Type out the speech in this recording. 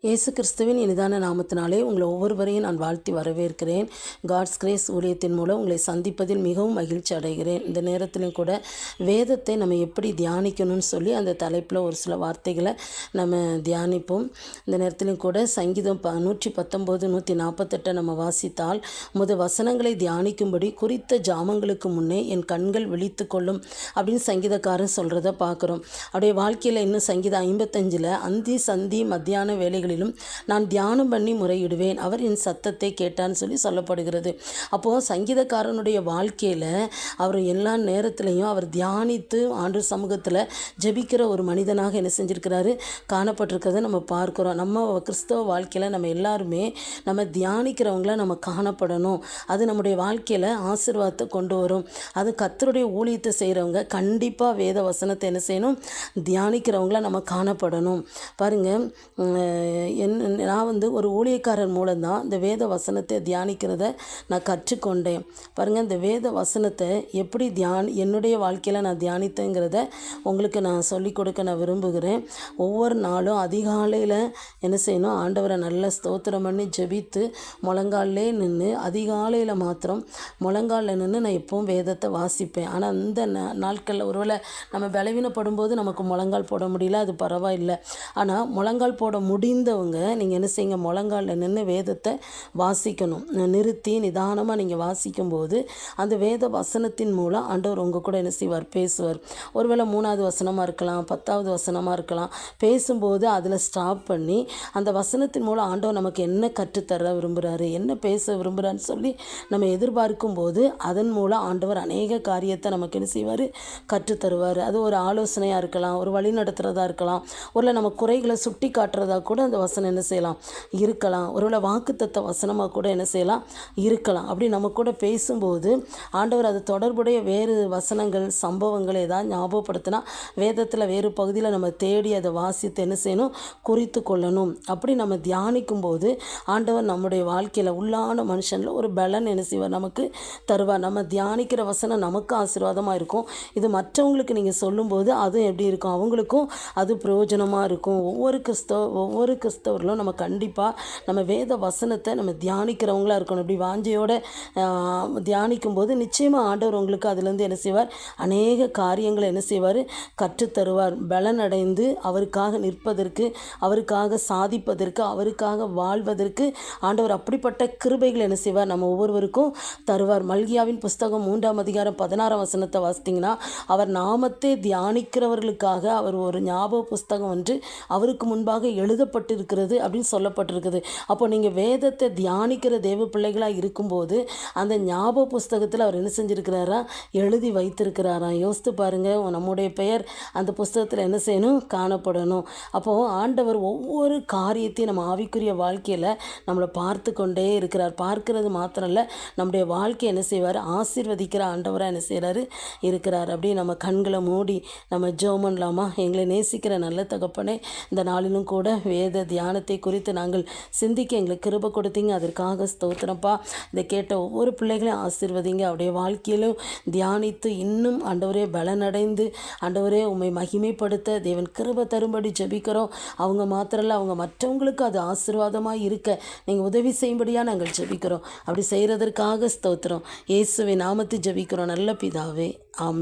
இயேசு கிறிஸ்துவின் இனிதான நாமத்தினாலே உங்களை ஒவ்வொருவரையும் நான் வாழ்த்தி வரவேற்கிறேன். காட்ஸ் கிரேஸ் ஊழியத்தின் மூலம் உங்களை சந்திப்பதில் மிகவும் மகிழ்ச்சி அடைகிறேன். இந்த நேரத்திலும் கூட வேதத்தை நம்ம எப்படி தியானிக்கணும்னு சொல்லி அந்த தலைப்பில் ஒரு சில வார்த்தைகளை நம்ம தியானிப்போம். இந்த நேரத்திலும் கூட சங்கீதம் 119 148 நம்ம வாசித்தால், முத வசனங்களை தியானிக்கும்படி குறித்த ஜாமங்களுக்கு முன்னே என் கண்கள் விழித்து கொள்ளும் அப்படின்னு சங்கீதக்காரன் சொல்கிறத பார்க்குறோம். அவருடைய வாழ்க்கையில் இன்னும் சங்கீதம் 55 அந்தி சந்தி மத்தியான வேலைகளிலும் நான் தியானம் பண்ணி முறையிடுவேன், அவர் என் சத்தத்தை கேட்டான்னு சொல்லி சொல்லப்படுகிறது. அப்போது சங்கீதக்காரனுடைய வாழ்க்கையில் அவர் எல்லா நேரத்திலையும் அவர் தியானித்து ஆண்டவர் சமூகத்தில் ஜெபிக்கிற ஒரு மனிதனாக என்ன செஞ்சுருக்கிறாரு, காணப்பட்டிருக்கிறத நம்ம பார்க்குறோம். நம்ம கிறிஸ்தவ வாழ்க்கையில் நம்ம எல்லாருமே நம்ம தியானிக்கிறவங்கள நம்ம காணப்படணும். அது நம்முடைய வாழ்க்கையில் ஆசீர்வாதத்தை கொண்டு வரும். அது கர்த்தருடைய ஊழியத்தை செய்கிறவங்க கண்டிப்பாக வேத வசனத்தை என்ன செய்யணும், தியானிக்கிறவங்கள நம்ம காணப்படணும். பாருங்கள், நான் ஒரு ஊழியக்காரர் மூலம்தான் இந்த வேத வசனத்தை தியானிக்கிறத நான் கற்றுக்கொண்டேன். பாருங்கள், இந்த வேத வசனத்தை எப்படி என்னுடைய வாழ்க்கையில் நான் தியானித்தேங்கிறத உங்களுக்கு நான் சொல்லிக் கொடுக்க நான் விரும்புகிறேன். ஒவ்வொரு நாளும் அதிகாலையில் என்ன செய்யணும், ஆண்டவரை நல்ல ஸ்தோத்திரம் பண்ணி ஜெபித்து முழங்காலே நின்று, அதிகாலையில் மாத்திரம் முழங்காலில் நின்று நான் எப்பவும் வேதத்தை வாசிப்பேன். ஆனால் இந்த நாட்களில் ஒருவேளை நம்ம பலவீனப்படும் போது நமக்கு முழங்கால் போட முடியல, அது பரவாயில்லை. ஆனால் முழங்கால் போட முடிந்தவங்க நீங்கள் என்ன செய்யுங்க, முழங்காலில் நின்று வேதத்தை வாசிக்கணும். நிறுத்தி நிதானமாக நீங்கள் வாசிக்கும்போது அந்த வேத வசனத்தின் மூலம் ஆண்டவர் உங்கள் கூட என்ன செய்வார், பேசுவார். ஒருவேளை 3வது வசனமாக இருக்கலாம், 10வது வசனமாக இருக்கலாம். பேசும்போது அதில் ஸ்டாப் பண்ணி அந்த வசனத்தின் மூலம் ஆண்டவர் நமக்கு என்ன கற்றுத்தர விரும்புகிறாரு, என்ன பேச விரும்புகிறான்னு சொல்லி நம்ம எதிர்பார்க்கும் போது அதன் மூலம் ஆண்டவர் அநேக காரியத்தை நமக்கு என்ன செய்வார், கற்றுத்தருவார். அது ஒரு ஆலோசனையாக இருக்கலாம், ஒரு வழி நடத்துகிறதா இருக்கலாம், ஒரு நம்ம குறைகளை சுட்டி காட்டுறதா கூட அந்த வசனம் என்ன செய்யலாம், இருக்கலாம். ஒருவேளை வாக்குத்தத்த வசனமாக கூட என்ன செய்யலாம், இருக்கலாம். அப்படி நம்ம கூட பேசும்போது ஆண்டவர் அது தொடர்புடைய வேறு வசனங்கள் சம்பவங்கள் ஏதாவது ஞாபகப்படுத்தினா வேதத்தில் வேறு பகுதியில் நம்ம தேடி அதை வாசித்து என்ன செய்யணும், குறித்து கொள்ளணும். அப்படி நம்ம தியானிக்கும் போது ஆண்டவர் நம்முடைய வாழ்க்கையில் உள்ளான மனுஷனில் ஒரு பலன் என்ன செய்வார், நமக்கு தருவார். நம்ம தியானிக்கிற வசனம் நமக்கு ஆசீர்வாதமாக இருக்கும். இது மற்றவங்களுக்கு நீங்கள் சொல்லும்போது அதுவும் எப்படி இருக்கும், அவங்களுக்கும் அது பிரயோஜனமாக இருக்கும். ஒவ்வொரு கிறிஸ்தவர்களும் நம்ம கண்டிப்பாக நம்ம வேத வசனத்தை நம்ம தியானிக்கிறவங்களா இருக்கணும். இப்படி வாஞ்சையோடு தியானிக்கும் போது நிச்சயமாக ஆண்டவர் உங்களுக்கு அதுலேருந்து என்ன செய்வார், அநேக காரியங்களை என்ன செய்வார், கற்றுத்தருவார். பலன் அடைந்து அவருக்காக நிற்பதற்கு, அவருக்காக சாதிப்பதற்கு, அவருக்காக வாழ்வதற்கு ஆண்டவர் அப்படிப்பட்ட கிருபைகளை என்ன செய்வார், நம்ம ஒவ்வொருவருக்கும் தருவார். மல்கியாவின் புஸ்தகம் 3ஆம் அதிகாரம் 16ஆம் வசனத்தை வாசித்தீங்கன்னா, அவர் நாமத்தை தியானிக்கிறவர்களுக்காக அவர் ஒரு ஞாபக புஸ்தகம் ஒன்று அவருக்கு முன்பாக எழுதப்பட்டிருக்கிறது அப்படின்னு சொல்லப்பட்டிருக்குது. அப்போ நீங்கள் வேதத்தை தியானிக்கிற தேவ பிள்ளைகளாக இருக்கும்போது அந்த ஞாபக புஸ்தகத்தில் அவர் என்ன செஞ்சுருக்கிறாரா, எழுதி வைத்திருக்கிறாரா. யோசித்து பாருங்கள், நம்முடைய பெயர் அந்த புஸ்தகத்தில் என்ன செய்யணும், காணப்படணும். அப்போது ஆண்டவர் ஒவ்வொரு காரியத்தையும் நம்ம ஆவிக்குரிய வாழ்க்கையில் நம்மளை பார்த்து கொண்டே இருக்கிறார். பார்க்கிறது மாத்திரம் இல்லை, நம்முடைய வாழ்க்கையை என்ன செய்வார், ஆசீர்வதிக்கிற ஆண்டவராக என்ன செய்கிறாரு, இருக்கிறார். அப்படி நம்ம கண்களை மூடி நம்ம ஜெபம் பண்ணலாமா. எங்களை நேசிக்கிற நல்ல தகப்பனே, இந்த நாளிலும் கூட வேத தியானத்தை குறித்து நாங்கள் சிந்திக்க எங்களுக்கு கிருபை கொடுத்தீங்க, அதற்காக ஸ்தோத்திரப்பா. இதை கேட்ட ஒவ்வொரு பிள்ளைகளையும் ஆசீர்வதிங்க. அவருடைய வாழ்க்கையிலும் தியானித்து இன்னும் ஆண்டவரே பலனடைந்து ஆண்டவரே உம்மை மகிமைப்படுத்த தேவன் கிருபை தரும்படி ஜெபிக்கிறோம். அவங்க மாத்திரம் இல்லை, அவங்க மற்றவங்களுக்கு அது ஆசீர்வாதமாக இருக்க நீங்கள் உதவி செய்யும்படியாக நாங்கள் ஜெபிக்கிறோம். அப்படி செய்கிறதற்காக ஸ்தோத்திரம். இயேசுவின் நாமத்தில் ஜெபிக்கிறோம் நல்ல பிதாவே, ஆமென்.